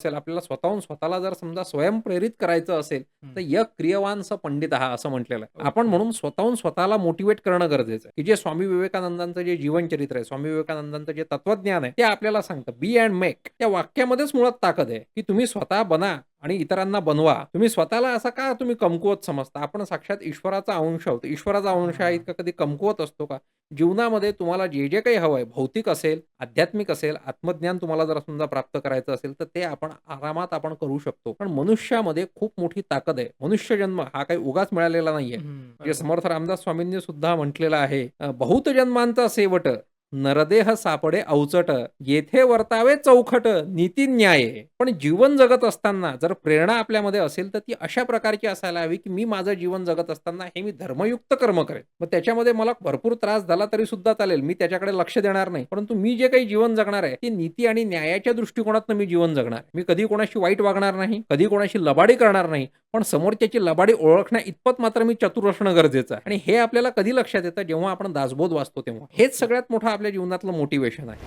असेल, आपल्याला स्वतःहून स्वतःला जर समजा स्वयंप्रेरित करायचं असेल, हं. तर "यः क्रियवान स पंडितः" असं म्हटलेलं आहे. आपण ओके. म्हणून स्वतःहून स्वतःला मोटिव्हेट करणं गरजेचं आहे, की जे स्वामी विवेकानंदांचं जे जीवनचरित्र आहे, स्वामी विवेकानंदांचं जे तत्वज्ञान आहे, ते आपल्याला सांगतं, "बी एंड मेक." त्या वाक्यामध्येच मुळात ताकद आहे, की तुम्ही स्वतः बना आणि इतरांना बनवा. तुम्ही स्वतःला असं का तुम्ही कमकुवत समजता? आपण साक्षात ईश्वराचा अंश आहोत. ईश्वराचा अंश हा हां. इतका कधी कमकुवत असतो का? जीवनामध्ये तुम्हाला जे काही हवंय, भौतिक असेल, आध्यात्मिक असेल, आत्मज्ञान तुम्हाला जर समजा प्राप्त करायचं असेल, तर ते आपण आरामात आपण करू शकतो. पण मनुष्यामध्ये खूप मोठी ताकद आहे. मनुष्यजन्म हा काही उगाच मिळालेला नाहीये. हं. जे बरोबर. समर्थ रामदास स्वामींनी सुद्धा म्हटलेलं आहे, "बहुत जन्मांचा सेवट, नरदेह सापडे अवचट, येथे वर्तावे चौखट, नीती न्याय." पण जीवन जगत असताना जर प्रेरणा आपल्यामध्ये असेल, तर ती अशा प्रकारची असायला हवी, की मी माझं जीवन जगत असताना हे मी धर्मयुक्त कर्म करेन. मग त्याच्यामध्ये मला भरपूर त्रास झाला तरी सुद्धा चालेल. मी त्याच्याकडे लक्ष देणार नाही. परंतु मी जे काही जीवन जगणार आहे, ते नीती आणि न्यायाच्या दृष्टिकोनातून मी जीवन जगणार आहे. मी कधी कोणाशी वाईट वागणार नाही, कधी कोणाशी लबाडी करणार नाही. पण समोरच्याची लबाडी ओळखण्या इतपत मात्र मी चतुर असणं गरजेचं आहे. आणि हे आपल्याला कधी लक्षात येतं, जेव्हा आपण दासबोध वाचतो तेव्हा. हेच ओके. सगळ्यात मोठं आपल्या जीवनातलं मोटिव्हेशन आहे.